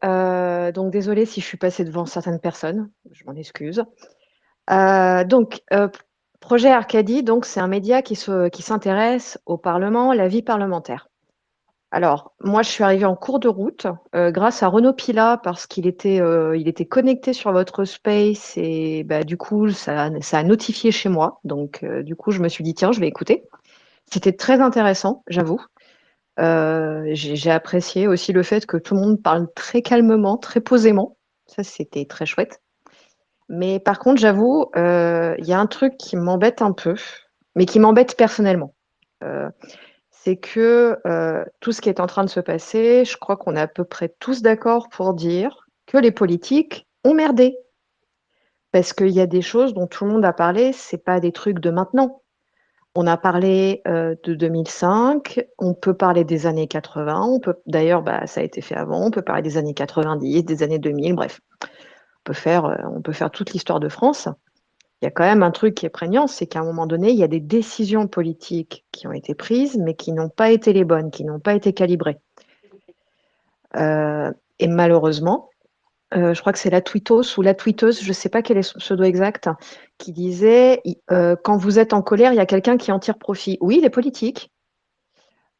tous. Donc, désolée si je suis passée devant certaines personnes, je m'en excuse. Donc, Projet Arcadie, donc, c'est un média qui s'intéresse au Parlement, la vie parlementaire. Alors, moi, je suis arrivée en cours de route grâce à Renaud Pila parce il était connecté sur votre space et bah, du coup, ça a notifié chez moi. Donc, du coup, je me suis dit, tiens, je vais écouter. C'était très intéressant, j'avoue. J'ai apprécié aussi le fait que tout le monde parle très calmement, très posément. Ça, c'était très chouette. Mais par contre, j'avoue, il y a un truc qui m'embête un peu, mais qui m'embête personnellement. Euh, c'est que tout ce qui est en train de se passer, je crois qu'on est à peu près tous d'accord pour dire que les politiques ont merdé. Parce qu'il y a des choses dont tout le monde a parlé, c'est pas des trucs de maintenant. On a parlé de 2005, on peut parler des années 80, d'ailleurs, bah, ça a été fait avant, on peut parler des années 90, des années 2000, bref, on peut faire toute l'histoire de France. Il y a quand même un truc qui est prégnant, c'est qu'à un moment donné, il y a des décisions politiques qui ont été prises, mais qui n'ont pas été les bonnes, qui n'ont pas été calibrées. Et malheureusement, je crois que c'est la tweetos ou la tweeteuse, je ne sais pas quel est son pseudo exact, qui disait quand vous êtes en colère, il y a quelqu'un qui en tire profit. Oui, les politiques.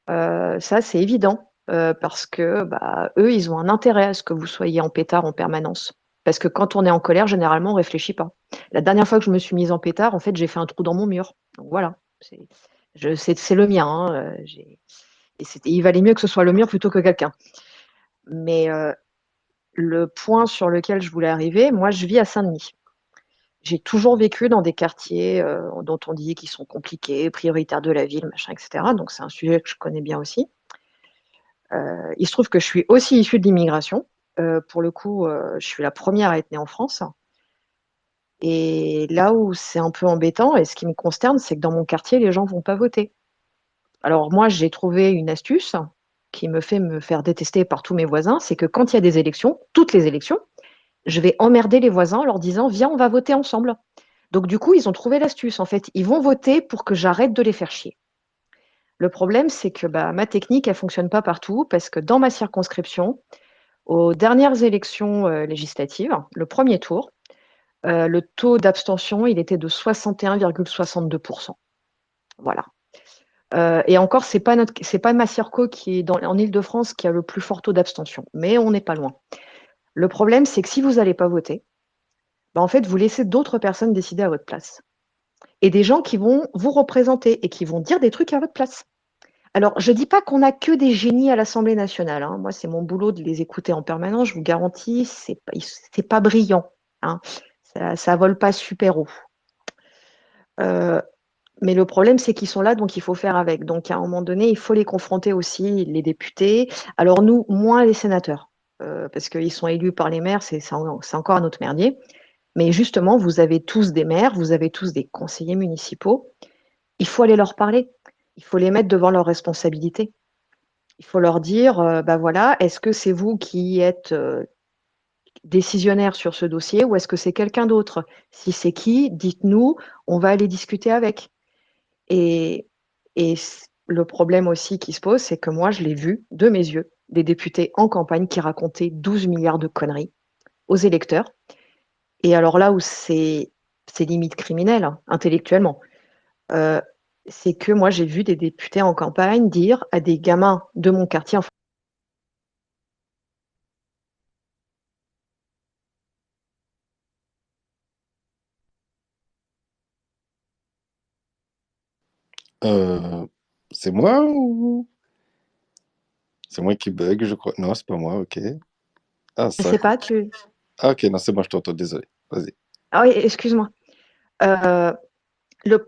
Ça, c'est évident, parce que bah, eux, ils ont un intérêt à ce que vous soyez en pétard en permanence. Parce que quand on est en colère, généralement, on réfléchit pas. La dernière fois que je me suis mise en pétard, en fait, j'ai fait un trou dans mon mur. Donc voilà, c'est le mien, hein, il valait mieux que ce soit le mur plutôt que quelqu'un. Mais le point sur lequel je voulais arriver, moi, je vis à Saint-Denis. J'ai toujours vécu dans des quartiers dont on dit qu'ils sont compliqués, prioritaires de la ville, machin, etc. Donc c'est un sujet que je connais bien aussi. Il se trouve que je suis aussi issue de l'immigration. Pour le coup, je suis la première à être née en France. Et là où c'est un peu embêtant, et ce qui me consterne, c'est que dans mon quartier, les gens ne vont pas voter. Alors moi, j'ai trouvé une astuce qui me fait me faire détester par tous mes voisins, c'est que quand il y a des élections, toutes les élections, je vais emmerder les voisins en leur disant, viens, on va voter ensemble. Donc du coup, ils ont trouvé l'astuce. En fait, ils vont voter pour que j'arrête de les faire chier. Le problème, c'est que bah, ma technique, elle fonctionne pas partout parce que dans ma circonscription, aux dernières élections législatives, le premier tour, le taux d'abstention, il était de 61,62%. Voilà. Et encore, c'est pas ma circo qui est en Île-de-France qui a le plus fort taux d'abstention, mais on n'est pas loin. Le problème, c'est que si vous n'allez pas voter, bah, en fait, vous laissez d'autres personnes décider à votre place. Et des gens qui vont vous représenter et qui vont dire des trucs à votre place. Alors, je ne dis pas qu'on n'a que des génies à l'Assemblée nationale, hein. Moi, c'est mon boulot de les écouter en permanence. Je vous garantis, c'est pas brillant, hein. Ça vole pas super haut. Euh, mais le problème, c'est qu'ils sont là, donc il faut faire avec. Donc, à un moment donné, il faut les confronter aussi, les députés. Alors, nous, moins les sénateurs, parce qu'ils sont élus par les maires, c'est encore un autre merdier. Mais justement, vous avez tous des maires, vous avez tous des conseillers municipaux. Il faut aller leur parler. Il faut les mettre devant leurs responsabilités. Il faut leur dire, bah voilà, est-ce que c'est vous qui êtes décisionnaire sur ce dossier ou est-ce que c'est quelqu'un d'autre? Si c'est qui, dites-nous, on va aller discuter avec. Et, le problème aussi qui se pose, c'est que moi, je l'ai vu de mes yeux, des députés en campagne qui racontaient 12 milliards de conneries aux électeurs. Et alors là où c'est limite criminel, hein, intellectuellement, euh, c'est que moi, j'ai vu des députés en campagne dire à des gamins de mon quartier, enfin, Euh, c'est moi ou c'est moi qui bug, je crois. Non, c'est pas moi, ok. Ah, je ça. sais pas, tu... Ah, ok, non, c'est moi, je t'entends, désolé. Vas-y. Ah oui, excuse-moi. Euh,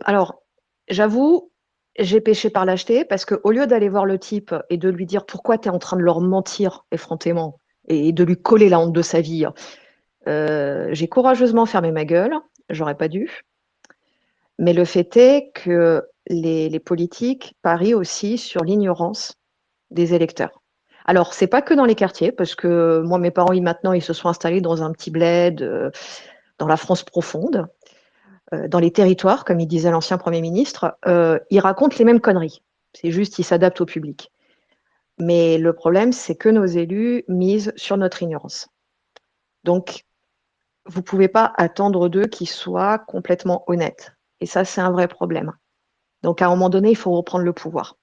alors, j'avoue, j'ai péché par lâcheté parce qu'au lieu d'aller voir le type et de lui dire pourquoi tu es en train de leur mentir effrontément et de lui coller la honte de sa vie, j'ai courageusement fermé ma gueule. J'aurais pas dû. Mais le fait est que les politiques parient aussi sur l'ignorance des électeurs. Alors, c'est pas que dans les quartiers, parce que moi, mes parents, maintenant, ils se sont installés dans un petit bled dans la France profonde. Dans les territoires, comme il disait l'ancien Premier ministre, ils racontent les mêmes conneries. C'est juste, ils s'adaptent au public. Mais le problème, c'est que nos élus misent sur notre ignorance. Donc, vous ne pouvez pas attendre d'eux qu'ils soient complètement honnêtes. Et ça, c'est un vrai problème. Donc, à un moment donné, il faut reprendre le pouvoir.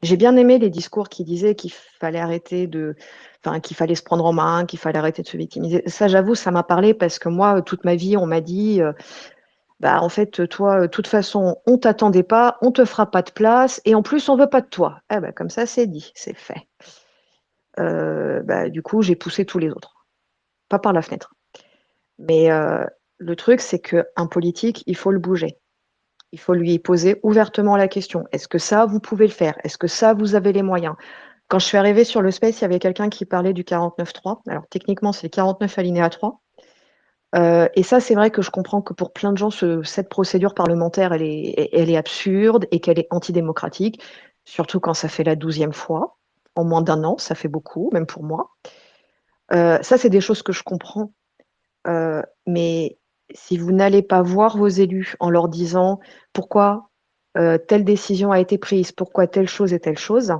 J'ai bien aimé les discours qui disaient qu'il fallait arrêter enfin, qu'il fallait se prendre en main, qu'il fallait arrêter de se victimiser. Ça, j'avoue, ça m'a parlé parce que moi, toute ma vie, on m'a dit, bah, en fait, toi, de toute façon, on t'attendait pas, on te fera pas de place, et en plus, on veut pas de toi. Eh ben, comme ça, c'est dit, c'est fait. Bah, du coup, j'ai poussé tous les autres, pas par la fenêtre. Mais le truc, c'est qu'un politique, il faut le bouger. Il faut lui poser ouvertement la question. Est-ce que ça, vous pouvez le faire? Est-ce que ça, vous avez les moyens? Quand je suis arrivée sur le Space, il y avait quelqu'un qui parlait du 49.3. Alors, techniquement, c'est le 49 alinéa 3. Et ça, c'est vrai que je comprends que pour plein de gens, cette procédure parlementaire, elle est absurde et qu'elle est antidémocratique, surtout quand ça fait la 12e fois. En moins d'un an, ça fait beaucoup, même pour moi. Ça, c'est des choses que je comprends. Mais si vous n'allez pas voir vos élus en leur disant pourquoi telle décision a été prise, pourquoi telle chose et telle chose,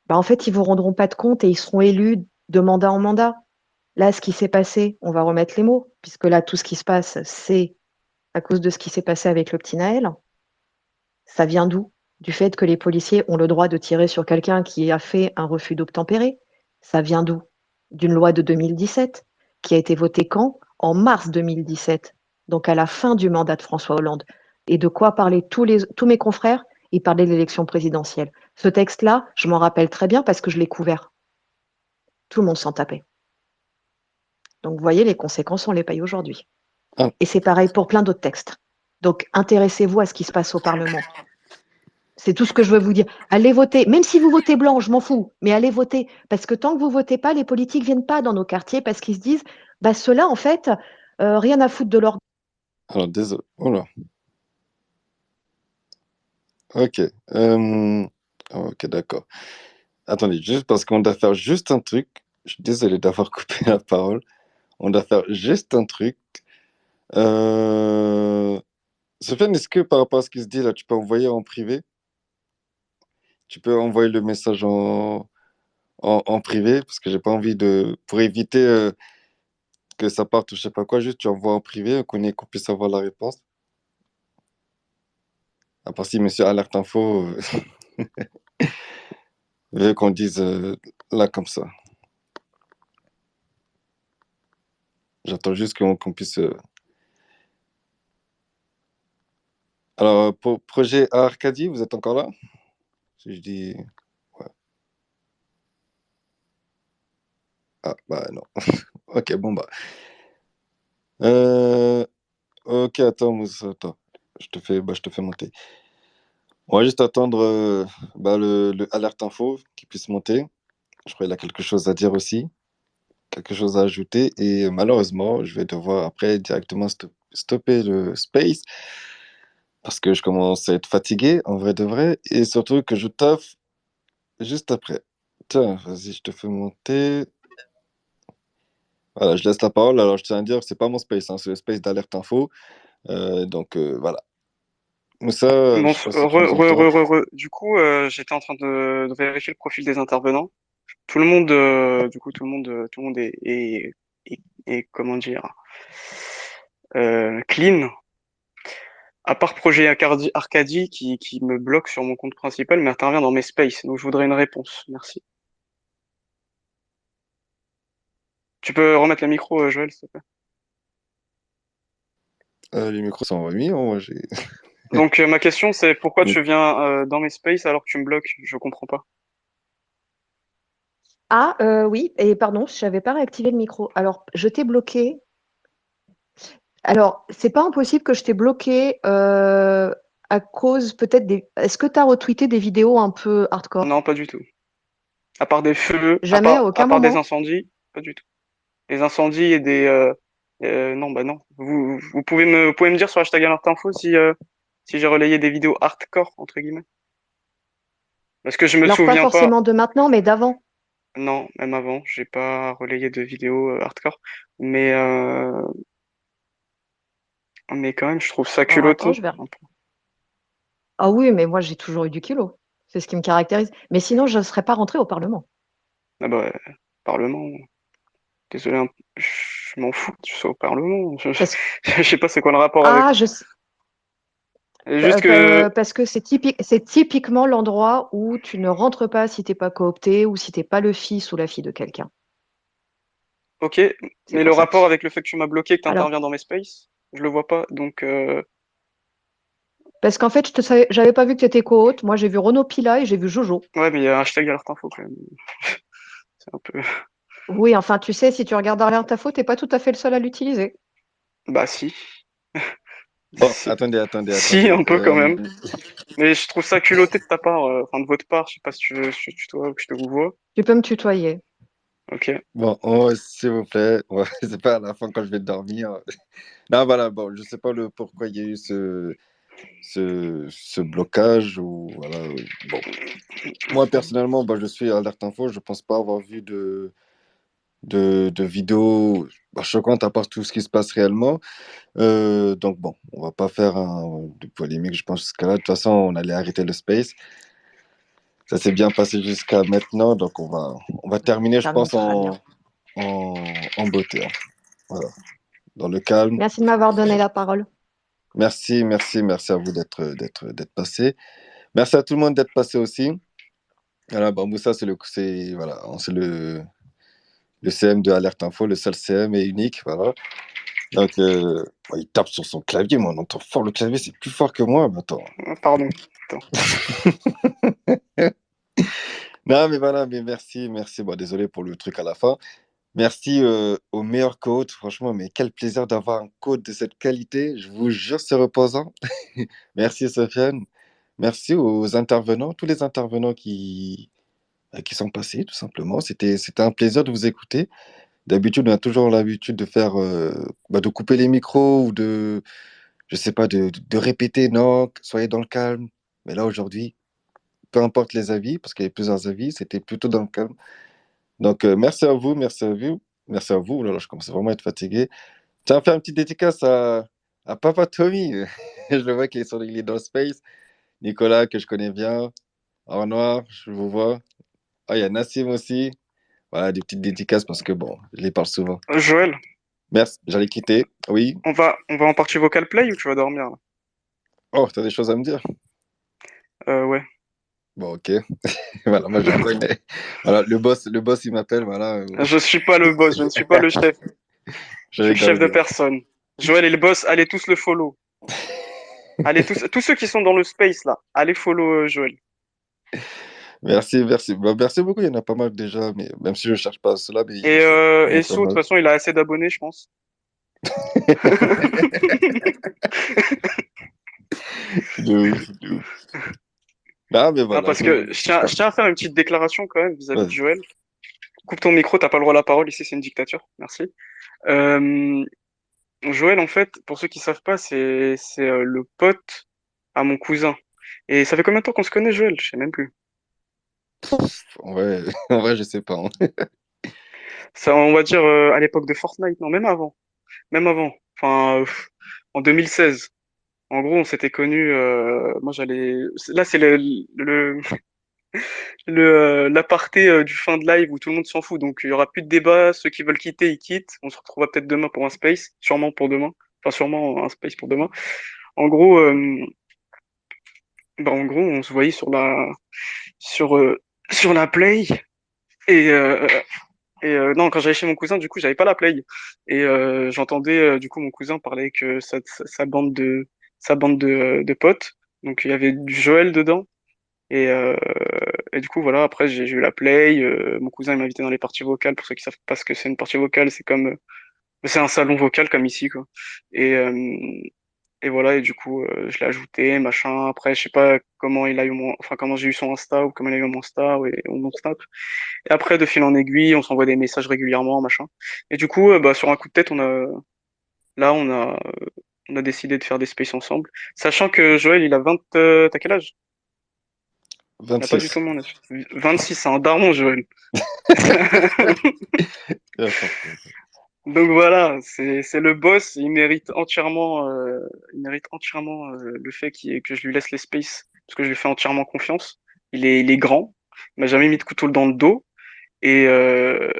bah, en fait, ils ne vous rendront pas de compte et ils seront élus de mandat en mandat. Là, ce qui s'est passé, on va remettre les mots, puisque là, tout ce qui se passe, c'est à cause de ce qui s'est passé avec le petit Naël. Ça vient d'où? Du fait que les policiers ont le droit de tirer sur quelqu'un qui a fait un refus d'obtempérer. Ça vient d'où? D'une loi de 2017, qui a été votée quand? En mars 2017, donc à la fin du mandat de François Hollande. Et de quoi parlaient tous mes confrères? Ils parlaient de l'élection présidentielle. Ce texte-là, je m'en rappelle très bien parce que je l'ai couvert. Tout le monde s'en tapait. Donc, vous voyez, les conséquences, on les paye aujourd'hui. Ah, Et c'est pareil pour plein d'autres textes. Donc, intéressez-vous à ce qui se passe au Parlement. C'est tout ce que je veux vous dire. Allez voter. Même si vous votez blanc, je m'en fous. Mais allez voter. Parce que tant que vous votez pas, les politiques viennent pas dans nos quartiers parce qu'ils se disent, bah, ceux-là, en fait, rien à foutre de leur. alors, désolé. Oh là. Ok. Ok, d'accord. Attendez, juste parce qu'on doit faire juste un truc. Je suis désolé d'avoir coupé la parole. On doit faire juste un truc. Euh... Sofiane, est-ce que par rapport à ce qui se dit là, tu peux envoyer en privé? Tu peux envoyer le message en privé parce que j'ai pas envie de. Pour éviter que ça parte ou je sais pas quoi, juste tu envoies en privé, qu'on puisse avoir la réponse. À part si monsieur Alerte Info veut qu'on dise là comme ça. J'attends juste qu'on puisse. Alors, pour projet à Arcadie, vous êtes encore là? Si je dis. Ouais. Ah, bah non. Ok, bon, bah. Euh, Ok, attends, Moussa, attends. Je te fais monter. On va juste attendre bah, le alerte info qui puisse monter. Je crois qu'il a quelque chose à dire aussi, quelque chose à ajouter. Et malheureusement, je vais devoir après directement stopper le space parce que je commence à être fatigué, en vrai de vrai. Et surtout que je taffe juste après. Tiens, vas-y, je te fais monter. Voilà, je laisse la parole. Alors, je tiens à dire, c'est pas mon space, hein, c'est le space d'alerte info. Voilà. Moussa, je Bon, sais pas si tu nous entends. Du coup, j'étais en train de vérifier le profil des intervenants. Tout le monde, du coup, tout le monde est, comment dire, clean. À part Projet Arcadie qui me bloque sur mon compte principal, mais intervient dans mes spaces. Donc, je voudrais une réponse. Merci. Tu peux remettre le micro, Joël, s'il te plaît. Les micros sont remis, hein, moi j'ai. Donc, ma question, c'est pourquoi tu viens dans mes spaces alors que tu me bloques? Je comprends pas. Ah, oui, et pardon, je n'avais pas réactivé le micro. Alors, je t'ai bloqué. Alors, c'est pas impossible que je t'ai bloqué à cause peut-être des. Est-ce que tu as retweeté des vidéos un peu hardcore? Non, pas du tout. À part des feux, Jamais, à à aucun part des moment. incendies, pas du tout. Des incendies et des non, bah non. Vous pouvez me dire sur hashtag alerte info si j'ai relayé des vidéos hardcore entre guillemets. Parce que je me Alors, pas souviens pas. forcément de maintenant, mais d'avant. Non, même avant, j'ai pas relayé de vidéos hardcore. Mais mais quand même, je trouve ça Alors, attends, culotté. je vais. Ah oui, mais moi, j'ai toujours eu du kilo. C'est ce qui me caractérise. Mais sinon, je ne serais pas rentrée au Parlement. Ah bah, Parlement. Désolé, je m'en fous que tu sois au Parlement. Parce, Je sais pas c'est quoi le rapport avec. ah, Juste que, parce que c'est typiquement l'endroit où tu ne rentres pas si tu n'es pas coopté ou si tu n'es pas le fils ou la fille de quelqu'un. ok, C'est mais le pour ça. rapport avec le fait que tu m'as bloqué, que tu Alors, interviens dans mes spaces, je le vois pas. Donc, parce qu'en fait, j'avais pas vu que tu étais co-hôte. Moi, j'ai vu Renaud Pila et j'ai vu Jojo. ouais, mais il y a un hashtag alerte info quand même. C'est un peu. Oui, enfin, tu sais, si tu regardes Alerte Info, t'es pas tout à fait le seul à l'utiliser. Bah, si. Bon, Si, attendez, attendez, si, attendez. un peu quand même. Mais je trouve ça culotté de ta part, enfin de votre part. Je sais pas si tu veux, je te tutoie ou que je te vous vois. Tu peux me tutoyer. Ok. Bon, s'il vous plaît, c'est pas à la fin quand je vais dormir. Non, voilà, bon, je sais pas le pourquoi il y a eu ce blocage ou voilà. Bon, moi personnellement, bah, je suis Alerte Info, je pense pas avoir vu de vidéos bah, choquantes à part tout ce qui se passe réellement. Donc bon, on va pas faire de polémique, je pense jusqu'à là. De toute façon, on allait arrêter le space. Ça s'est bien passé jusqu'à maintenant, donc on va terminer, je Termine pense, très bien. en beauté, hein. Voilà, dans le calme. Merci de m'avoir donné la parole. Merci, merci, merci à vous d'être passé. Merci à tout le monde d'être passé aussi. Voilà, bon, Moussa, voilà, c'est le CM de Alerte Info, le seul CM et unique, voilà. Donc, il tape sur son clavier, mais on entend fort le clavier, c'est plus fort que moi. Mais attends. Ah, pardon. Attends. Non, mais voilà, mais merci, merci. Bon, désolé pour le truc à la fin. Merci au meilleur coach, franchement, mais quel plaisir d'avoir un coach de cette qualité. Je vous jure, c'est reposant. Merci, Sofiane. Merci aux intervenants, tous les intervenants qui sont passés, tout simplement. C'était un plaisir de vous écouter. D'habitude, on a toujours l'habitude de faire, de couper les micros ou je sais pas, de répéter, non, soyez dans le calme. Mais là, aujourd'hui, peu importe les avis, parce qu'il y avait plusieurs avis, c'était plutôt dans le calme. Donc, merci à vous, merci à vous, merci à vous. Oh là là, je commence vraiment à être fatigué. Tiens, faire une petite dédicace à Papa Tommy. Je le vois il est dans le space. Nicolas, que je connais bien. Arnoir, je vous vois. Ah, il y a Nassim aussi. Voilà, des petites dédicaces parce que bon, je les parle souvent. Joël, Merci, j'allais quitter. Oui. on va en partie vocal play ou tu vas dormir là? Oh, t'as des choses à me dire? Ouais. Bon, ok. Voilà, moi je connais. Voilà, le boss, il m'appelle. Voilà, Je suis pas le boss, je ne suis pas le chef. je Je suis le chef rigole de bien. personne. Joël est le boss, allez tous le follow. Allez tous ceux qui sont dans le space là, allez follow Joël. Merci, merci. Bah, merci beaucoup. Il y en a pas mal déjà, mais même si je cherche pas cela, mais Et, il y en a pas Sou, de toute mal. façon, il a assez d'abonnés, je pense. De ouf, de ouf. Ah, mais Non, voilà, parce que je tiens à faire une petite déclaration quand même vis-à-vis de Vas-y. Joël. Coupe ton micro, t'as pas le droit à la parole, ici c'est une dictature. Merci. Euh, Joël, en fait, pour ceux qui savent pas, c'est le pote à mon cousin. Et ça fait combien de temps qu'on se connaît, Joël? Je sais même plus. En vrai, en vrai, je sais pas, hein. Ça, on va dire à l'époque de Fortnite, non, même avant. Même avant. Enfin, en 2016. En gros, on s'était connus. Moi, j'allais. Là, c'est l'aparté du fin de live où tout le monde s'en fout. Donc, il y aura plus de débat. Ceux qui veulent quitter, ils quittent. On se retrouvera peut-être demain pour un space. Sûrement pour demain. Enfin, sûrement un space pour demain. En gros, on se voyait sur sur la play. Et, non, quand j'allais chez mon cousin, du coup, j'avais pas la play. Et j'entendais du coup mon cousin parler que sa bande de potes. Donc il y avait du Joël dedans. Et, euh, et du coup, voilà, après j'ai eu la play. Mon cousin il m'a invité dans les parties vocales. Pour ceux qui savent pas ce que c'est une partie vocale, c'est comme c'est un salon vocal comme ici, quoi. Et, et voilà, et du coup, je l'ai ajouté, machin. Après, je sais pas comment il a eu enfin comment j'ai eu son Insta ou comment il a eu mon Insta ou mon Snap. Et après, de fil en aiguille, on s'envoie des messages régulièrement, machin. Et du coup, bah, sur un coup de tête, là, on a décidé de faire des spaces ensemble. Sachant que Joël, il a 20, t'as quel âge? Il n'a pas du 26. tout mon âge. 26, c'est un daron, Joël. Donc voilà, c'est le boss. Il mérite entièrement le fait que je lui laisse les spaces parce que je lui fais entièrement confiance. il est grand, il m'a jamais mis de couteau dans le dos, et, euh,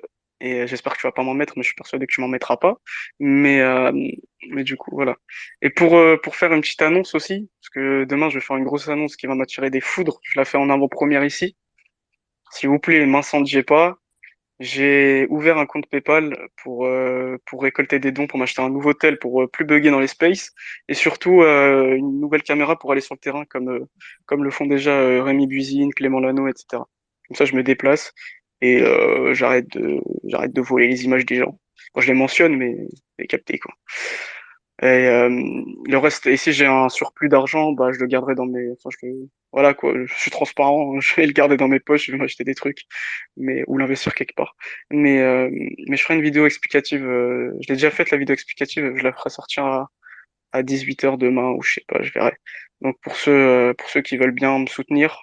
et j'espère que tu vas pas m'en mettre, mais je suis persuadé que tu m'en mettras pas. Mais, euh, mais du coup, voilà. Et pour faire une petite annonce aussi, parce que demain je vais faire une grosse annonce qui va m'attirer des foudres, je la fais en avant-première ici. S'il vous plaît, m'incendiez pas. J'ai ouvert un compte PayPal pour récolter des dons, pour m'acheter un nouveau tel, pour plus bugger dans les spaces, et surtout une nouvelle caméra pour aller sur le terrain, comme le font déjà Rémi Buzine, Clément Lano, etc. Comme ça, je me déplace et j'arrête de voler les images des gens. Quand je les mentionne, mais c'est capté, quoi. Et le reste, et si j'ai un surplus d'argent, bah je le garderai dans mes, enfin voilà quoi, je suis transparent, hein, je vais le garder dans mes poches, je vais m'acheter des trucs, mais ou l'investir quelque part. Mais je ferai une vidéo explicative. Je l'ai déjà faite la vidéo explicative, je la ferai sortir à 18h demain ou je sais pas, je verrai. Donc pour ceux qui veulent bien me soutenir,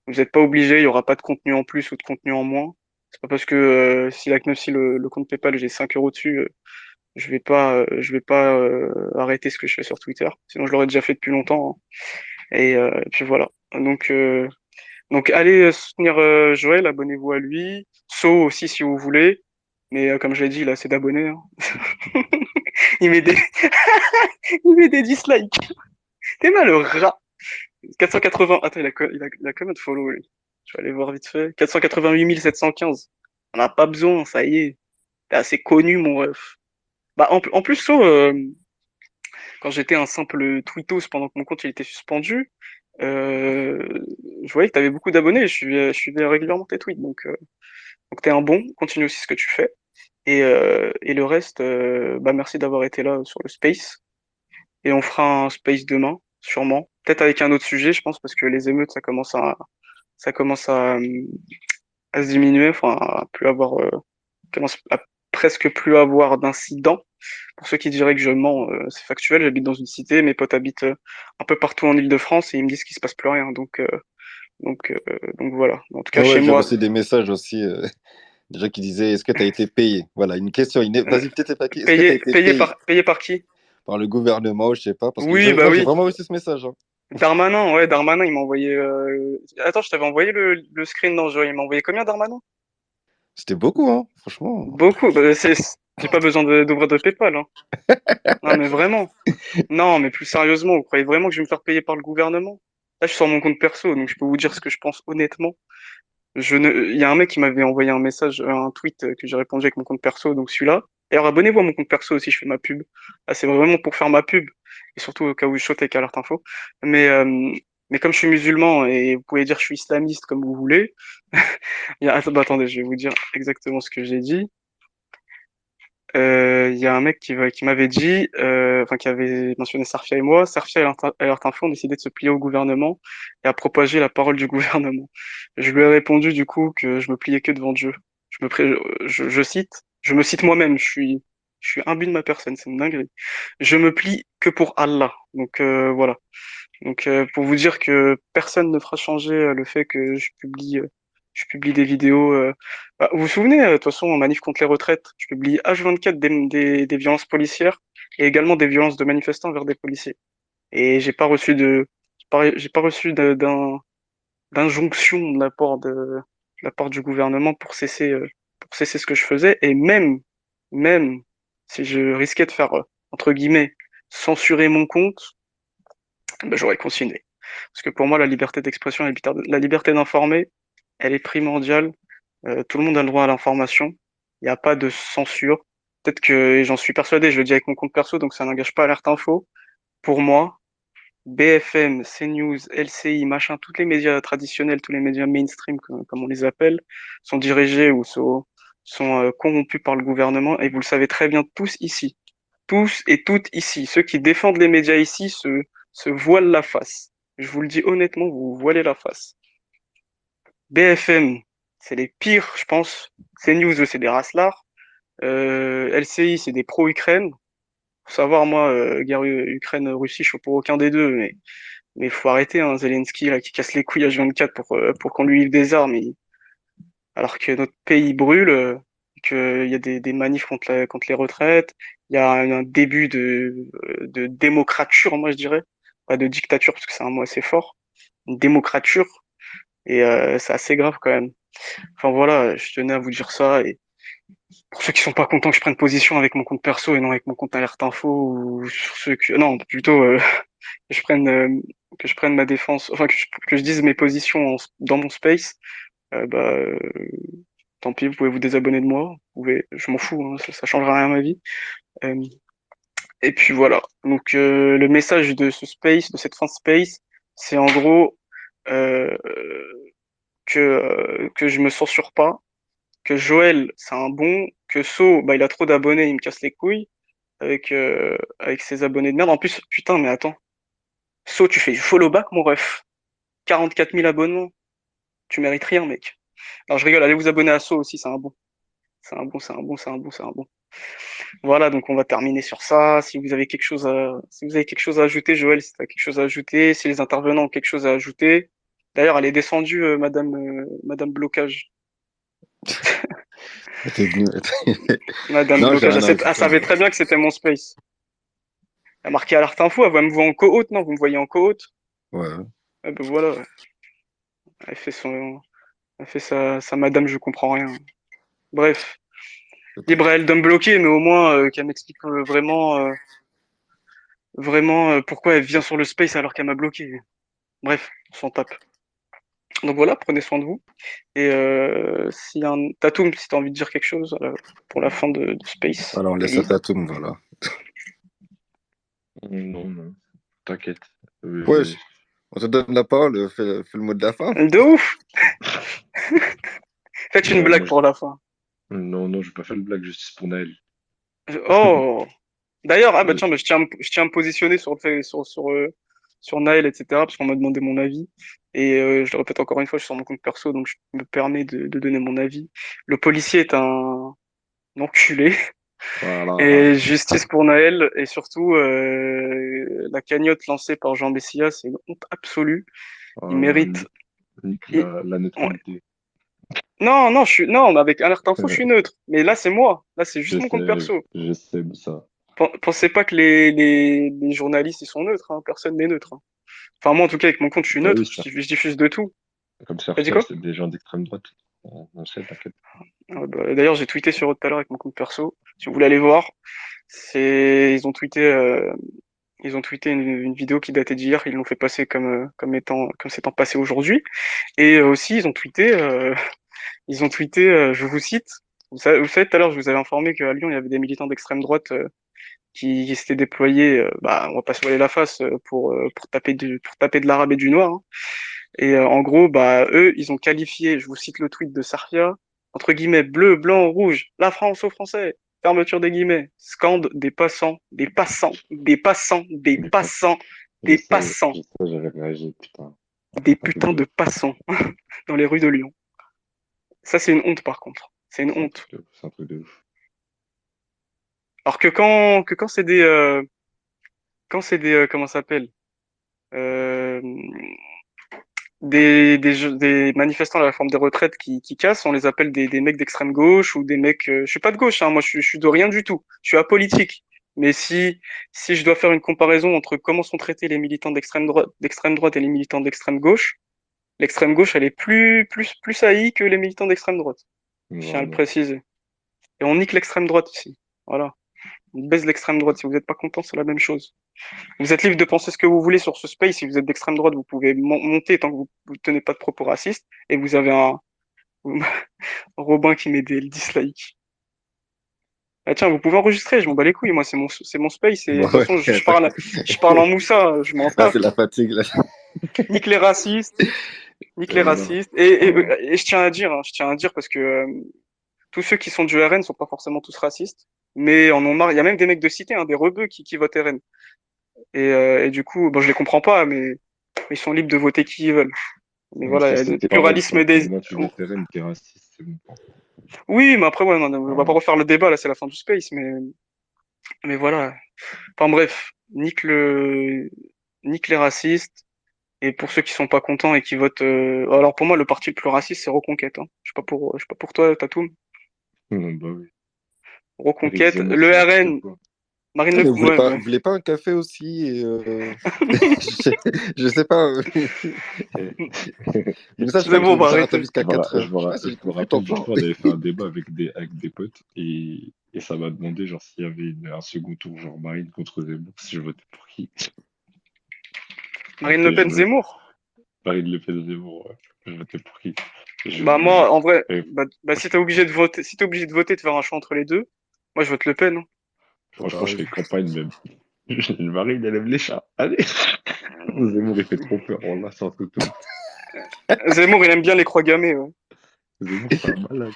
vous n'êtes pas obligés, il y aura pas de contenu en plus ou de contenu en moins. C'est pas parce que si le compte PayPal j'ai 5 euros dessus, je vais pas arrêter ce que je fais sur Twitter. Sinon, je l'aurais déjà fait depuis longtemps, hein. Et puis voilà. Donc allez soutenir Joël, abonnez-vous à lui. So aussi si vous voulez. Mais comme je l'ai dit, il a assez d'abonnés, hein. Il met des, il met des dislikes. T'es mal le rat. 480. Attends, il a combien de follow, lui? Je vais aller voir vite fait. 488 715. On n'a pas besoin, ça y est. T'es assez connu, mon ref. Bah, en plus, So, quand j'étais un simple tweetos pendant que mon compte il était suspendu, je voyais que tu avais beaucoup d'abonnés. Je suivais régulièrement tes tweets. Donc t'es un bon. Continue aussi ce que tu fais. Et le reste, bah merci d'avoir été là sur le space. Et on fera un space demain, sûrement. Peut-être avec un autre sujet, je pense, parce que les émeutes, ça commence à se diminuer, enfin, à plus avoir, commence à presque plus avoir d'incidents. Pour ceux qui diraient que je mens, c'est factuel. J'habite dans une cité, mes potes habitent un peu partout en Île-de-France et ils me disent qu'il se passe plus rien. Donc, donc voilà. En tout cas, Ah chez ouais, j'ai moi, reçu des messages aussi, des gens qui disaient est-ce que tu as été payé? Voilà, une question. euh, Vas-y, peut-être pas qui. Est-ce que tu as été payé payé par qui? par le gouvernement ou je sais pas? Parce que Oui, bah moi, j'ai oui. vraiment reçu ce message, hein. Darmanin, ouais, Darmanin, il m'a envoyé. Attends, je t'avais envoyé le screen dans il m'a envoyé combien, Darmanin? C'était beaucoup, hein, franchement. Beaucoup. Bah, j'ai pas besoin d'ouvrir de PayPal, hein. Non, mais vraiment. Non, mais plus sérieusement, vous croyez vraiment que je vais me faire payer par le gouvernement? Là, je suis sur mon compte perso, donc je peux vous dire ce que je pense honnêtement. Il y a un mec qui m'avait envoyé un message, un tweet que j'ai répondu avec mon compte perso, donc celui-là. D'ailleurs, abonnez-vous à mon compte perso aussi, je fais ma pub. Là, c'est vraiment pour faire ma pub, et surtout au cas où je saute avec Alerte Info. Mais, euh, mais comme je suis musulman, et vous pouvez dire que je suis islamiste comme vous voulez, bah, attendez, je vais vous dire exactement ce que j'ai dit. Il y a un mec qui m'avait dit, enfin qui avait mentionné Sarfia et moi. Sarfia et Alerte Info ont décidé de se plier au gouvernement et à propager la parole du gouvernement. Je lui ai répondu du coup que je me pliais que devant Dieu. Je cite, je me cite moi-même. Je suis imbu de ma personne, c'est une dinguerie. Je me plie que pour Allah. Donc voilà. Donc pour vous dire que personne ne fera changer le fait que je publie des vidéos. Bah, vous vous souvenez, de toute façon, en manif contre les retraites, je publie H24 des violences policières et également des violences de manifestants vers des policiers. Et j'ai pas reçu d'injonction de la part du gouvernement pour cesser ce que je faisais. Et même si je risquais de faire, entre guillemets, censurer mon compte, ben, j'aurais continué. Parce que pour moi, la liberté d'expression, la liberté d'informer, elle est primordiale. Tout le monde a le droit à l'information. Il n'y a pas de censure. Peut-être que, et j'en suis persuadé, je le dis avec mon compte perso, donc ça n'engage pas Alerte Info. Pour moi, BFM, CNews, LCI, machin, tous les médias traditionnels, tous les médias mainstream, comme on les appelle, sont dirigés ou sont corrompus par le gouvernement. Et vous le savez très bien tous ici. Tous et toutes ici. Ceux qui défendent les médias ici se voilent la face. Je vous le dis honnêtement, vous vous voilez la face. BFM, c'est les pires, je pense. CNews, c'est des raslards. LCI, c'est des pro-Ukraine. Faut savoir, moi, guerre Ukraine-Russie, je suis pour aucun des deux, mais faut arrêter, hein, Zelensky, là, qui casse les couilles à H24 pour qu'on lui livre des armes, alors que notre pays brûle, qu'il y a des manifs contre les retraites, il y a un début de démocrature, moi je dirais, pas de dictature parce que c'est un mot assez fort, une démocrature. Et c'est assez grave quand même. Enfin voilà, je tenais à vous dire ça. Et pour ceux qui sont pas contents que je prenne position avec mon compte perso et non avec mon compte alerte info, ou sur ceux que non, plutôt que je prenne ma défense, enfin que je dise mes positions dans mon space, bah tant pis, vous pouvez vous désabonner de moi, vous pouvez, je m'en fous, hein, ça changera rien à ma vie. Euh, et puis voilà. Donc le message de ce space, de cette fin de space, c'est en gros euh, que je me censure pas, que Joël c'est un bon, que So bah il a trop d'abonnés, il me casse les couilles avec ses abonnés de merde. En plus, putain, mais attends, So tu fais du follow back mon ref, 44 000 abonnements, tu mérites rien mec. Alors je rigole, allez vous abonner à So aussi, c'est un bon. C'est un bon, c'est un bon, c'est un bon, c'est un bon. Voilà, donc on va terminer sur ça. Si vous avez quelque chose à ajouter, Joël, si tu as quelque chose à ajouter, si les intervenants ont quelque chose à ajouter. D'ailleurs, elle est descendue, Madame Blocage. T'es venu. Madame Non, j'ai Blocage, rien à elle ajouter, savait moi. très bien que c'était mon space. Elle a marqué alerte info, elle va me voir en co-hôte, non, vous me voyez en co-hôte. Ouais. Eh ben voilà, elle fait elle fait sa madame, je comprends rien. Bref, libre à elle de me bloquer, mais au moins qu'elle m'explique vraiment pourquoi elle vient sur le space alors qu'elle m'a bloqué. Bref, on s'en tape. Donc voilà, prenez soin de vous. Et s'il y a un Tatoum, si t'as envie de dire quelque chose pour la fin de Space, Alors, on t'es laisse à libre. Tatoum, voilà. Non, non, t'inquiète. Wesh, on te donne la parole, fais le mot de la fin. De ouf! Faites une non, blague pour la fin. non, non, je vais pas faire le blague justice pour Naël. Oh! D'ailleurs, ah bah Je- tiens, bah, je tiens à me positionner sur le fait, sur Naël, etc., parce qu'on m'a demandé mon avis. Et je le répète encore une fois, je suis sur mon compte perso, donc je me permets de donner mon avis. Le policier est un enculé. Voilà. Et justice pour Naël, et surtout la cagnotte lancée par Jean Messia, c'est une honte absolue. Il Voilà, mérite. nique il- la ouais. neutralité. Non, non, non, mais avec Alerte Info, je suis neutre. Mais là, c'est moi. Là, c'est juste mon compte perso. Je sais ça. Pensez pas que les journalistes, ils sont neutres. Hein. Personne n'est neutre. Hein. Enfin, moi, en tout cas, avec mon compte, je suis Bah oui, neutre. ça. Je diffuse de tout. Comme ça, T'as dit quoi? c'est des gens d'extrême droite. On sait, t'inquiète. Bah, d'ailleurs, j'ai tweeté sur eux tout à l'heure avec mon compte perso. Si vous voulez aller voir, ils ont tweeté une vidéo qui datait d'hier, ils l'ont fait passer comme s'étant passé aujourd'hui. Et aussi, ils ont tweeté, je vous cite, vous savez, tout à l'heure, je vous avais informé qu'à Lyon, il y avait des militants d'extrême droite qui s'étaient déployés, bah, on va pas se voiler la face, pour taper de l'arabe et du noir. Hein. Et en gros, bah, eux, ils ont qualifié, je vous cite le tweet de Sarfia, entre guillemets, bleu, blanc, rouge, la France aux Français. Fermeture des guillemets, scande des passants, des passants, des passants, des Des fois, passants, des passants, j'avais réagi, putain. des Un truc putains de de ouf. passants dans les rues de Lyon. Ça, c'est une honte, par contre. C'est une C'est un honte. truc de ouf. C'est un truc de ouf. Alors que quand c'est des, comment ça s'appelle, euh, des manifestants à la réforme des retraites qui cassent, on les appelle des mecs d'extrême gauche ou des mecs, je suis pas de gauche, hein, moi je suis de rien du tout. Je suis apolitique. Mais si je dois faire une comparaison entre comment sont traités les militants d'extrême droite et les militants d'extrême gauche, l'extrême gauche, elle est plus haïe que les militants d'extrême droite. Je tiens à le Vraiment. préciser. Et on nique l'extrême droite ici. Voilà. On baisse l'extrême droite. Si vous n'êtes pas content, c'est la même chose. Vous êtes libre de penser ce que vous voulez sur ce space. Si vous êtes d'extrême droite, vous pouvez monter tant que vous ne tenez pas de propos racistes. Et vous avez un Robin qui met des dislikes. Ah tiens, vous pouvez enregistrer, je m'en bats les couilles. Moi, c'est mon space. Et de Bon, toute ouais, façon, t'inquiète. je parle en moussa. Je m'en Là, c'est tape. la fatigue, là. Nique les racistes. Nique les Non. racistes. Voilà. Et je tiens à dire parce que tous ceux qui sont du RN sont pas forcément tous racistes. Mais en ont marre. Il y a même des mecs de cité, hein, des rebeux qui votent RN. Et du coup, bon, je les comprends pas, mais ils sont libres de voter qui ils veulent. Mais Mais voilà, il ça, y a le c'était pareil, ça. pluralisme des. Moi, tu veux terrain, t'es raciste, c'est bon. Oui, mais après, ouais, non, on va pas Voilà. refaire le débat, là, c'est la fin du space, mais voilà. Enfin bref, nique les racistes. Et pour ceux qui sont pas contents et qui votent, alors pour moi, le parti le plus raciste, c'est Reconquête. Hein. Je sais pas pour toi, Tatoum. Bah oui. Éric Reconquête, Zemmour, c'est n'importe quoi. Marine Ah, Le mais Pen, ouais, vous ouais. voulez pas un café aussi je sais pas. Moussa, je C'est crois que bon, on tu va attends arrêter. jusqu'à 4 heures. Je sais pas si j'ai Je me compris ton rappelle, une plan. fois, on avait fait un débat avec des potes et ça m'a demandé, genre, s'il y avait un second tour, genre Marine contre Zemmour, si je votais pour qui. Marine Le Et Pen, Zemmour. Marine Le Pen, Zemmour, ouais. Je votais pour qui. Bah moi, en vrai, Et si t'es obligé de voter, de faire un choix entre les deux, moi je vote Le Pen, hein. franchement, je Pareil. fais campagne même. Marine, elle aime les chats. Allez! Zemmour, il fait trop peur. Voilà, c'est un truc de ouf. Zemmour, il aime bien les croix gammées, ouais. Zemmour, c'est un malade.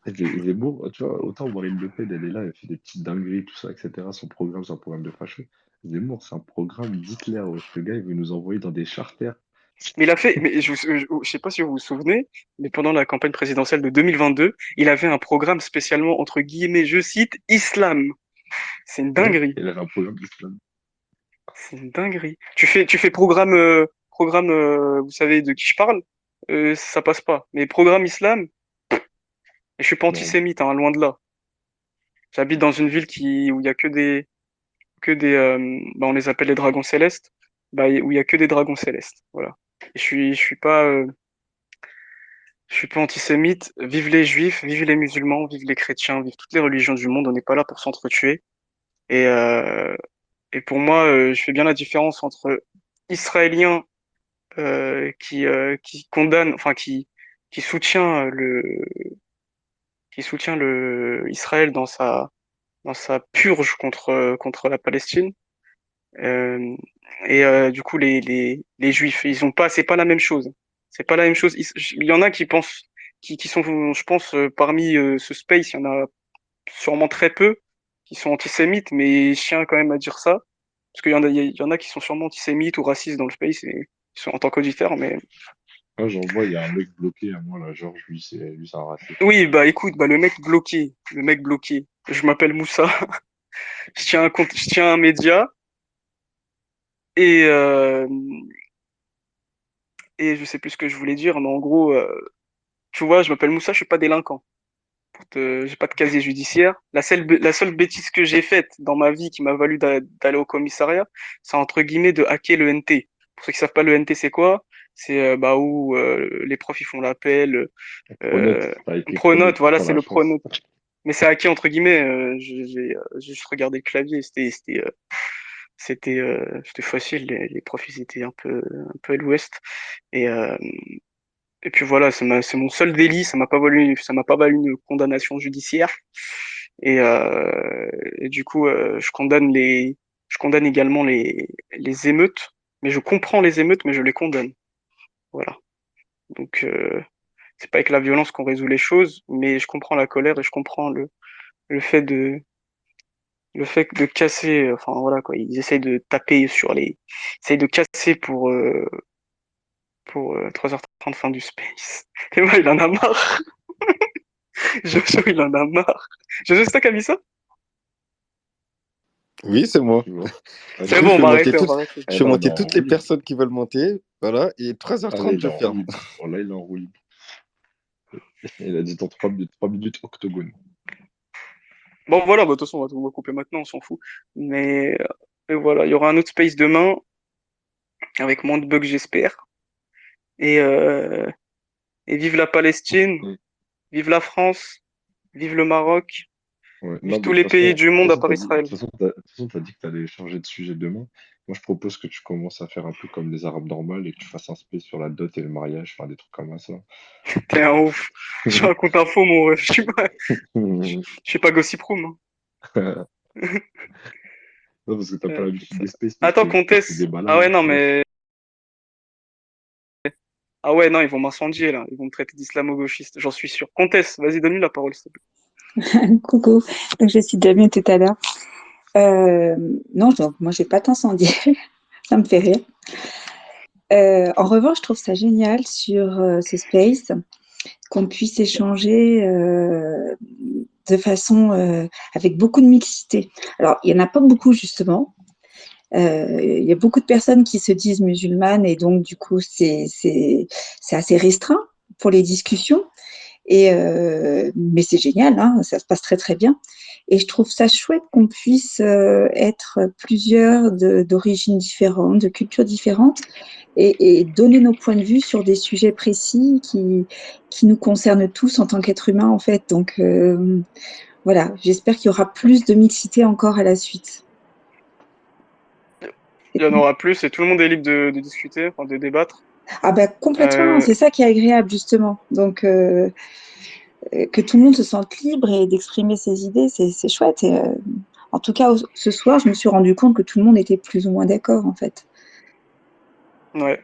Zemmour, tu vois, autant Marine Le Pen, elle est là, elle fait des petites dingueries, tout ça, etc. Son programme, c'est un programme de facho. Zemmour, c'est un programme d'Hitler, wesh. Le gars, il veut nous envoyer dans des charters. Mais il a fait, mais je sais pas si vous vous souvenez, mais pendant la campagne présidentielle de 2022, il avait un programme spécialement, entre guillemets, je cite, Islam. C'est une Ouais, dinguerie. il avait un programme d'islam. C'est une dinguerie. Tu fais programme, vous savez de qui je parle, ça passe pas. Mais programme Islam, et je suis pas Non, antisémite, hein, loin de là. J'habite dans une ville où il y a bah, on les appelle les dragons célestes, bah, où il y a que des dragons célestes. Voilà. Et je suis pas antisémite. Vive les juifs, vive les musulmans, vive les chrétiens, vive toutes les religions du monde. On n'est pas là pour s'entretuer. Et, euh, et pour moi, je fais bien la différence entre Israéliens qui condamne, enfin qui soutient le Israël dans sa purge contre la Palestine. Euh, du coup, les Juifs, ils ont pas, c'est pas la même chose. C'est pas la même chose. Il y en a qui pensent, qui sont, je pense, parmi ce space, il y en a sûrement très peu qui sont antisémites, mais je tiens quand même à dire ça. Parce qu'il y en a qui sont sûrement antisémites ou racistes dans le space et qui sont en tant qu'auditeurs, mais moi, j'en vois, il y a un mec bloqué à moi, là, Georges, lui, c'est un raciste. oui, bah écoute, bah le mec bloqué. Je m'appelle Moussa, je tiens un compte, je tiens un média et et je sais plus ce que je voulais dire, mais en gros, tu vois, je m'appelle Moussa, je suis pas délinquant. J'ai pas de casier judiciaire. La seule bêtise que j'ai faite dans ma vie qui m'a valu d'aller au commissariat, c'est entre guillemets de hacker le NT. Pour ceux qui savent pas, le NT c'est quoi? C'est bah où les profs ils font l'appel. Pronote, avec les Pronote, pronotes, voilà, pas c'est la le chance. pronote. Mais c'est hacké entre guillemets. J'ai juste regardé le clavier, c'était facile. Les profs ils étaient un peu à l'ouest. Et euh, et puis voilà, c'est mon seul délit. Ça m'a pas valu une condamnation judiciaire. Et du coup, je condamne également les émeutes. Mais je comprends les émeutes, mais je les condamne. Voilà. Donc c'est pas avec la violence qu'on résout les choses, mais je comprends la colère et je comprends le fait de casser. Enfin voilà quoi, ils essayent de taper ils essayent de casser pour 3h30 fin du space. Et moi, il en a marre. Jojo, il en a marre. Jojo, c'est toi qui as mis ça? Oui, c'est moi. Tu vois. Ah, Du C'est coup, bon, on va arrêter, on va arrêter. je ah fais non, il est monter en toutes roue les libre. personnes qui veulent monter. Voilà. Et Ah là, 3h30, il est je en roue ferme. libre. Oh, là, il est en roue libre. Il a dit dans 3 minutes octogone. Bon, voilà, bah, de toute façon, on va couper maintenant, on s'en fout. Mais, mais voilà, il y aura un autre space demain, avec moins de bugs, j'espère. Et, euh, et vive la Palestine, Mm. vive la France, vive le Maroc, Ouais. vive Non, mais tous les pays du de monde à toute part façon, Israël. de toute façon, t'as dit que t'allais changer de sujet demain. Moi, je propose que tu commences à faire un peu comme les Arabes normales et que tu fasses un space sur la dot et le mariage, enfin des trucs comme ça. T'es un ouf. Je suis un compte info, mon ref. Je suis pas Gossip Room, hein. Non, parce que t'as pas l'habitude Putain. des spaces, mais Attends, ces Comtesse. débats-là, Ah là, ouais, non, tu vois. mais. Ah ouais, non, ils vont m'incendier, là. Ils vont me traiter d'islamo-gauchiste, j'en suis sûr. Comtesse, vas-y, donne-lui la parole, s'il te plaît. Coucou, donc je suis Damien tout à l'heure. Euh, non, donc moi j'ai pas t'incendier, ça me fait rire. En revanche, je trouve ça génial sur ce space qu'on puisse échanger de façon avec beaucoup de mixité. Alors, il y en a pas beaucoup justement. Il y a beaucoup de personnes qui se disent musulmanes et donc du coup c'est assez restreint pour les discussions. Mais c'est génial, hein, ça se passe très très bien. Et je trouve ça chouette qu'on puisse être plusieurs d'origines différentes, de cultures différentes, et donner nos points de vue sur des sujets précis qui nous concernent tous en tant qu'êtres humains, en fait. Donc, voilà, j'espère qu'il y aura plus de mixité encore à la suite. Il y en aura plus et tout le monde est libre de discuter, enfin, de débattre. Ah bah complètement, Euh, c'est ça qui est agréable, justement. Donc, que tout le monde se sente libre et d'exprimer ses idées, c'est chouette. Et, en tout cas, ce soir, je me suis rendu compte que tout le monde était plus ou moins d'accord, en fait. ouais.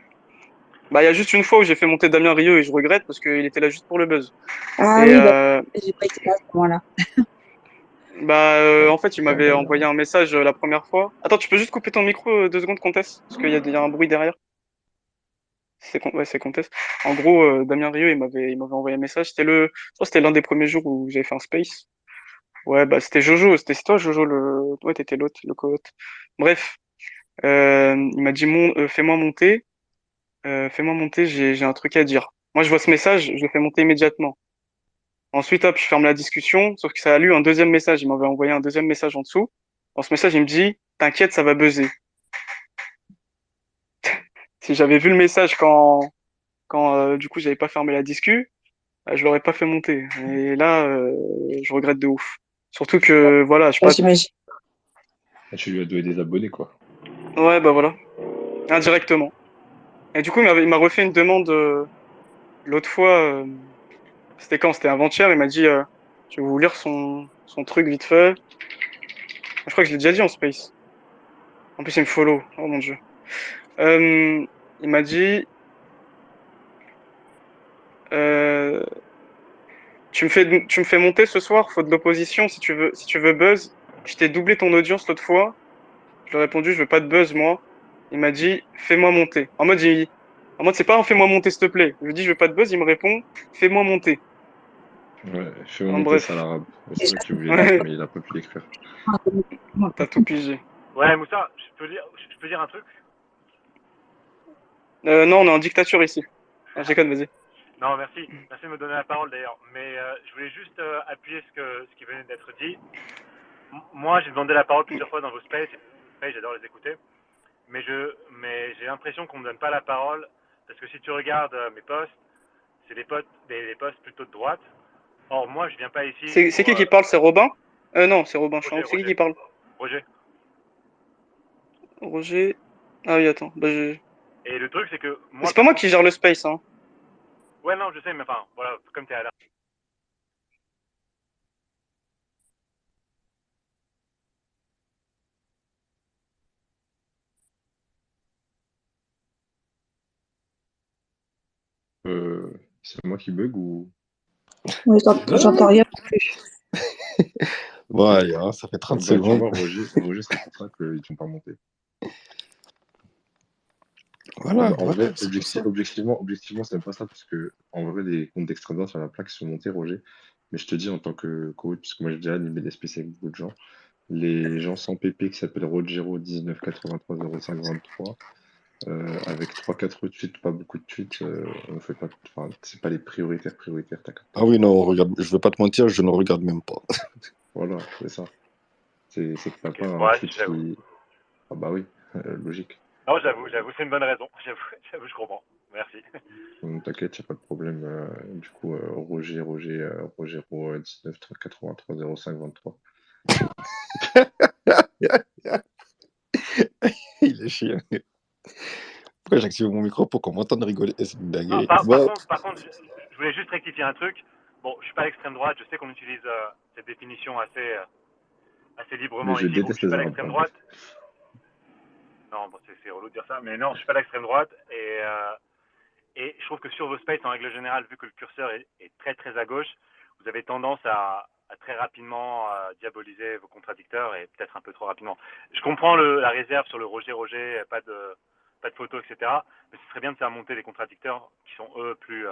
Bah, il y a juste une fois où j'ai fait monter Damien Rieu et je regrette parce qu'il était là juste pour le buzz. Ah Et oui, bah, j'ai pas été là à ce moment-là. en fait, il m'avait envoyé un message la première fois. Attends, tu peux juste couper ton micro 2 secondes, Comtesse? Parce qu'il y a un bruit derrière. Ouais, c'est Comtesse. En gros, Damien Rieu, il m'avait envoyé un message. Je crois que c'était l'un des premiers jours où j'avais fait un space. Ouais, bah, c'était Jojo. C'est toi, Jojo, ouais, t'étais l'autre, le co-hôte. Bref, il m'a dit, fais-moi monter. Fais-moi monter, j'ai un truc à dire. Moi, je vois ce message, je le fais monter immédiatement. Ensuite, hop, je ferme la discussion, sauf que ça a lu un deuxième message. Il m'avait envoyé un deuxième message en dessous. Dans ce message, il me dit, t'inquiète, ça va buzzer. Si j'avais vu le message quand du coup, j'avais pas fermé la discu, je l'aurais pas fait monter. Et là, je regrette de ouf. Surtout que, voilà, je sais Bah, pas. j'imagine. Ah, tu lui as donné des abonnés, quoi. Ouais, bah voilà, indirectement. Et du coup, il m'a refait une demande l'autre fois. C'était quand? C'était avant-hier. Il m'a dit, je vais vous lire son truc vite fait. Je crois que je l'ai déjà dit en space. En plus, il me follow. Oh mon Dieu. Euh, il m'a dit, euh, tu me fais monter ce soir, faut de l'opposition si tu veux buzz. Je t'ai doublé ton audience l'autre fois. Je lui ai répondu, je veux pas de buzz, moi. Il m'a dit, fais-moi monter. En mode, c'est pas un fais-moi monter, s'il te plaît. Je lui dis, je veux pas de buzz. Il me répond, fais-moi monter. Ouais, fais-moi En monter ça à bref. l'arabe. C'est Déjà, ça qu'il voulait dire, Ouais, mais il a pas pu l'écrire. t'as tout pigé. Ouais, Moussa, je peux dire un truc? Non, on est en dictature ici. Ah, j'ai vas-y. Non, merci. Merci de me donner la parole d'ailleurs. Mais je voulais juste appuyer ce qui venait d'être dit. Moi, j'ai demandé la parole plusieurs fois dans vos spaces. J'adore les écouter. Mais j'ai l'impression qu'on me donne pas la parole parce que si tu regardes mes posts, c'est des posts plutôt de droite. Or, moi, je viens pas ici C'est pour qui parle? C'est Robin? Non, c'est Robin Roger, Champ. C'est Roger, qui parle? Roger. Roger. Ah oui, attends. Et le truc, c'est que Mais moi, c'est pas moi qui gère le space, hein. ouais, non, je sais, mais enfin, voilà, comme t'es à la C'est moi qui bug ou... Oui, j'entends rien non plus. Bon, allez, hein, ça fait 30 Bah, tu secondes. vois, Roger, c'est pour ça qu'ils ne sont pas montés. Voilà, En vrai, voilà, c'est pour ça. objectivement, c'est pas ça, parce que en vrai, les comptes d'extrême droite sur la plaque sont montés, Roger. Mais je te dis, en tant que coach, puisque moi j'ai déjà animé des spéciales avec beaucoup de gens, les gens sans PP qui s'appellent Rogero 19 83 05 23, avec 3-4 tweets, pas beaucoup de tweets, on fait pas, enfin, c'est pas les prioritaires, t'as capté. Ah oui, non, regarde, je vais pas te mentir, je ne regarde même pas. Voilà, c'est ça. C'est que t'as Ok. pas un Ouais, tweet j'avoue. qui. Ah bah oui, logique. Non, j'avoue, c'est une bonne raison. J'avoue, je comprends. Merci. Donc, t'inquiète, y a pas de problème. Du coup, Rogero 19 83 05 23. Il est chiant. Pourquoi j'active mon micro pour qu'on m'entende rigoler? C'est une Non, dinguerie. par Bon, contre, je voulais juste rectifier un truc. Bon, je suis pas à l'extrême droite. Je sais qu'on utilise cette définition assez Mais librement je ici. Bon, je déteste suis les pas à Arabes, l'extrême par droite. contre. Non, bon, c'est relou de dire ça, mais non, je suis pas à l'extrême droite et je trouve que sur vos spaces, en règle générale, vu que le curseur est très très à gauche, vous avez tendance à très rapidement diaboliser vos contradicteurs et peut-être un peu trop rapidement. Je comprends la réserve sur le Roger, pas de photos, etc. Mais ce serait bien de faire monter les contradicteurs qui sont eux plus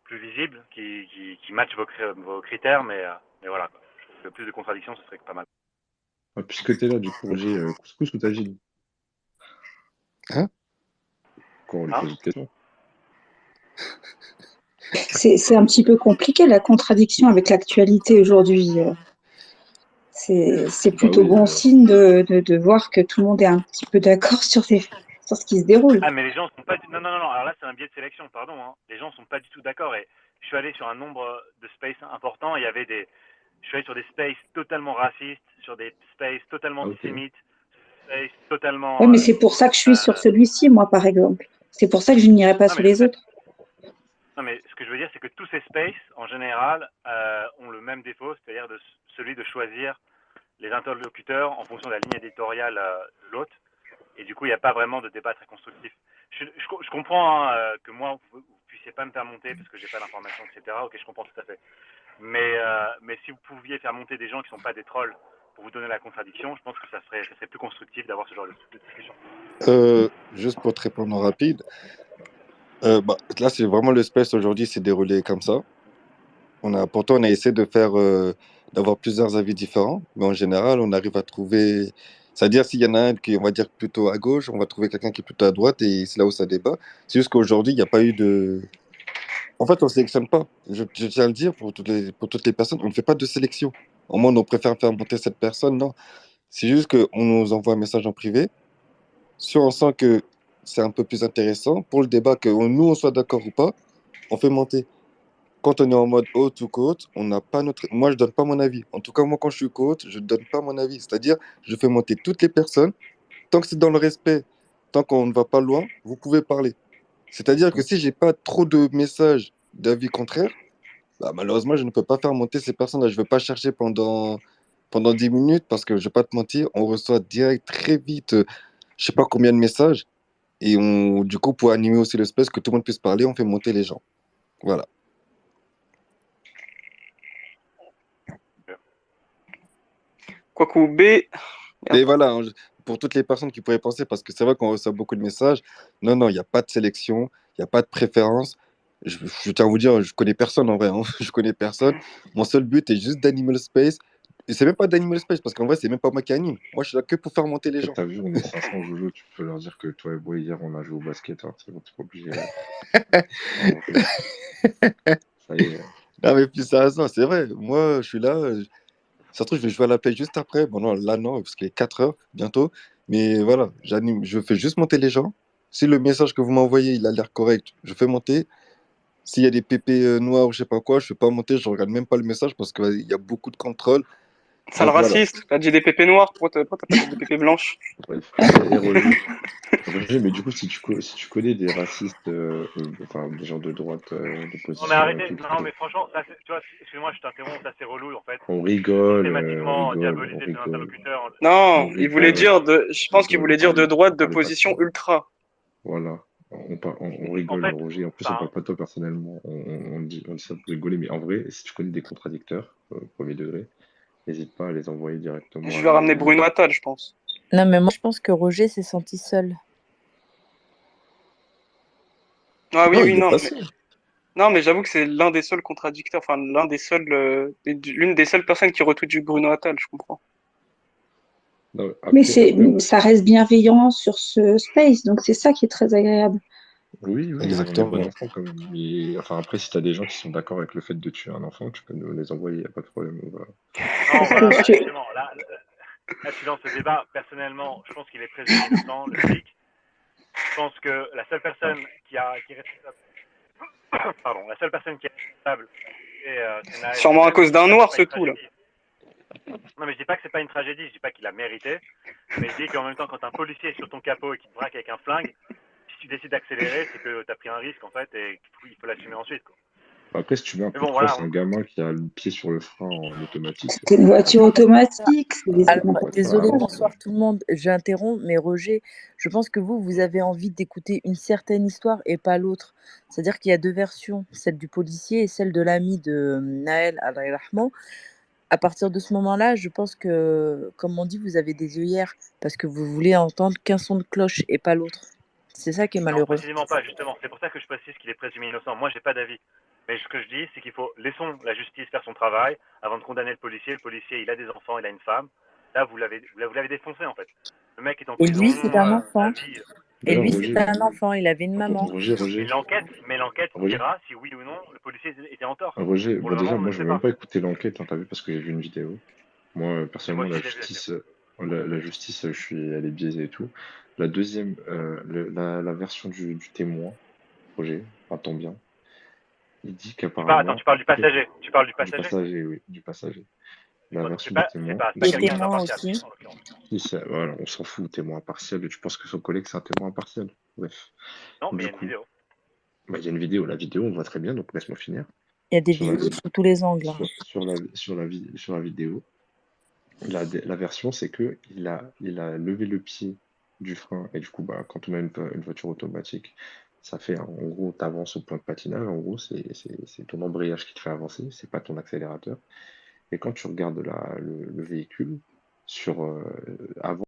visibles, qui matchent vos critères, mais voilà. Quoi. Je trouve que plus de contradictions, ce serait pas mal. Ah, puisque t'es là, du coup, Roger, couscous ou tagine? hein? Quoi, on lui Hein? pose une question? C'est un petit peu compliqué la contradiction avec l'actualité aujourd'hui. C'est Bah plutôt oui, bon signe de voir que tout le monde est un petit peu d'accord sur ce qui se déroule. Ah, mais les gens sont pas. Non, non, non, non. Alors là, c'est un biais de sélection, pardon. Hein. Les gens sont pas du tout d'accord. Et je suis allé sur un nombre de spaces importants. Il y avait des. Je suis allé sur des spaces totalement racistes, sur des spaces totalement Ah, ok. antisémites, spaces Oui, totalement. mais c'est pour ça que je suis sur celui-ci, moi, par exemple. C'est pour ça que je n'irai pas Non, sur mais je les sais. autres. Non, mais ce que je veux dire, c'est que tous ces spaces, en général, ont le même défaut, c'est-à-dire celui de choisir les interlocuteurs en fonction de la ligne éditoriale de l'autre. Et du coup, il n'y a pas vraiment de débat très constructif. Je comprends hein, que moi, vous ne puissiez pas me faire monter parce que j'ai pas l'information, etc. Ok, je comprends tout à fait. Mais si vous pouviez faire monter des gens qui ne sont pas des trolls pour vous donner la contradiction, je pense que ça serait plus constructif d'avoir ce genre de discussion. Juste pour te répondre en rapide, là, c'est vraiment le space aujourd'hui, c'est déroulé comme ça. Pourtant, on a essayé de faire, d'avoir plusieurs avis différents, mais en général, on arrive à trouver. C'est-à-dire, s'il y en a un qui est, on va dire, plutôt à gauche, on va trouver quelqu'un qui est plutôt à droite, et c'est là où ça débat. C'est juste qu'aujourd'hui, il n'y a pas eu de. En fait, on ne sélectionne pas. Je tiens à le dire pour toutes les personnes, on ne fait pas de sélection. Au moins, on préfère faire monter cette personne, non. C'est juste qu'on nous envoie un message en privé. Si on sent que c'est un peu plus intéressant pour le débat, que nous, on soit d'accord ou pas, on fait monter. Quand on est en mode haute ou côte, on n'a pas notre. Moi, je donne pas mon avis. En tout cas, moi, quand je suis côte, je donne pas mon avis. C'est-à-dire, je fais monter toutes les personnes. Tant que c'est dans le respect, tant qu'on ne va pas loin, vous pouvez parler. C'est-à-dire que si j'ai pas trop de messages d'avis contraires, bah, malheureusement, je ne peux pas faire monter ces personnes-là. Je ne vais pas chercher pendant 10 minutes parce que je ne vais pas te mentir, on reçoit direct très vite, je sais pas combien de messages. Et du coup, pour animer aussi le space, que tout le monde puisse parler, on fait monter les gens. Voilà. Quacou B. Et voilà, hein, pour toutes les personnes qui pourraient penser, parce que c'est vrai qu'on reçoit beaucoup de messages, non, non, il n'y a pas de sélection, il n'y a pas de préférence. Je tiens à vous dire, je connais personne en vrai, hein. Je connais personne. Mon seul but est juste d'animer le space. Et c'est même pas d'animer le space, parce qu'en vrai, c'est même pas moi qui anime. Moi, je suis là que pour faire monter les gens. T'as vu, on est 500 Jojo, tu peux leur dire que toi et moi, hier, on a joué au basket, hein, c'est bon, t'es pas obligé. Ça y est. Non, mais plus sérieusement, c'est vrai. Moi, je suis là. Ça se trouve, je vais jouer à la play juste après. Bon, non, là, non, parce qu'il est 4 heures bientôt. Mais voilà, j'anime. Je fais juste monter les gens. Si le message que vous m'envoyez, il a l'air correct, je fais monter. S'il y a des pépés noirs ou je sais pas quoi, je fais pas monter, je regarde même pas le message parce qu'il y a beaucoup de contrôle. Sale Donc voilà. raciste. T'as dit des pépés noirs. Pourquoi t'as pas dit des pépés blanches? Bref. Et Roger, mais du coup, si tu connais des racistes, enfin, des gens de droite, Non, mais d'opposition et arrêtez. tout, Non, mais franchement, ça, tu vois, excuse-moi, je t'interromps, ça c'est relou en fait. on rigole, Systématiquement on diaboliser tes rigole. interlocuteurs. Non, On il voulait rigole, dire je pense qu'il voulait dire de droite, on de parle pas de position toi. ultra. Voilà. On En rigole, fait, Roger. En plus, on enfin, parle pas de toi personnellement. On dit ça pour rigoler. Mais en vrai, si tu connais des contradicteurs, premier degré, n'hésite pas à les envoyer directement Je à vais ramener l'anonyme. Bruno Attal, je pense. Non, mais moi, je pense que Roger s'est senti seul. Ah oui, Non, oui, il est non. pas Mais, seul. non, mais j'avoue que c'est l'un des seuls contradicteurs, enfin, l'une des seules personnes qui retweet du Bruno Attal, je comprends. Non, Mais après, ça reste bienveillant sur ce space, donc c'est ça qui est très agréable. oui, on est Exactement. bon enfant quand même. Mais enfin, après, si tu as des gens qui sont d'accord avec le fait de tuer un enfant, tu peux nous les envoyer, il n'y a pas de problème. non, Parce voilà, que bah, justement, là, tu lances ce débat. Personnellement, je pense qu'il est présumé innocent, le flic. Je pense que la seule personne qui est responsable, pardon, la seule personne qui est responsable, c'est Naël. Sûrement à cause d'un noir, ce tout, là. Non, mais je dis pas que c'est pas une tragédie, je dis pas qu'il a mérité, mais je dis qu'en même temps, quand un policier est sur ton capot et qu'il te braque avec un flingue, si tu décides d'accélérer, c'est que tu as pris un risque, en fait, et qu'il faut l'assumer ensuite, quoi. Après, si tu veux un Mais coup de bon, voilà. crosse, un gamin qui a le pied sur le frein en automatique. c'est une voiture automatique. Alors, Ouais, désolé, ça- bonsoir tout le monde, j'interromps, mais Roger, je pense que vous avez envie d'écouter une certaine histoire et pas l'autre. C'est-à-dire qu'il y a deux versions, celle du policier et celle de l'ami de Naël Al-Rahman. À partir de ce moment-là, je pense que, comme on dit, vous avez des œillères parce que vous voulez entendre qu'un son de cloche et pas l'autre. C'est ça qui est Non, malheureux. précisément pas, justement. C'est pour ça que je précise qu'il est présumé innocent. Moi, j'ai pas d'avis. Mais ce que je dis, c'est qu'il faut laissons la justice faire son travail avant de condamner le policier. Le policier, il a des enfants, il a une femme. Là, vous l'avez défoncé, en fait. Le mec est en Et prison lui, c'est un enfant. à vie. Et D'ailleurs, lui, Roger, c'est un enfant. Il avait une maman. Roger, Mais l'enquête Roger, dira si oui ou non le policier était en tort. Roger, Pour bon, le déjà, moment, on ne moi, le je sait veux même pas. pas écouter l'enquête, hein, t'as vu, parce que j'ai vu une vidéo. Moi, Moi personnellement, aussi, la je l'ai vu la vidéo. justice, la justice, elle est biaisée et tout. La deuxième, la version du témoin, Roger, attends bien, il dit Attends, qu'apparemment, tu parles du après, passager. Tu parles du du passager? passager, oui, du passager. La Ouais, donc version du témoin, c'est il pas Les dit, quelqu'un témoins d'impartial, aussi. en l'occurrence. voilà, on s'en fout, témoin impartial, tu penses que son collègue, c'est un témoin impartial. Bref. Non, mais il y Du a une coup, vidéo. bah, il y a une vidéo, la vidéo, on voit très bien, donc laisse-moi finir. Il y a des Sur la, vidéos sous tous les angles. sur la vidéo, la version, c'est que il a levé le pied du frein, et du coup, bah, quand on a une voiture automatique, ça fait, en gros, tu avances au point de patinage, en gros, c'est ton embrayage qui te fait avancer, c'est pas ton accélérateur. Et quand tu regardes le véhicule, avant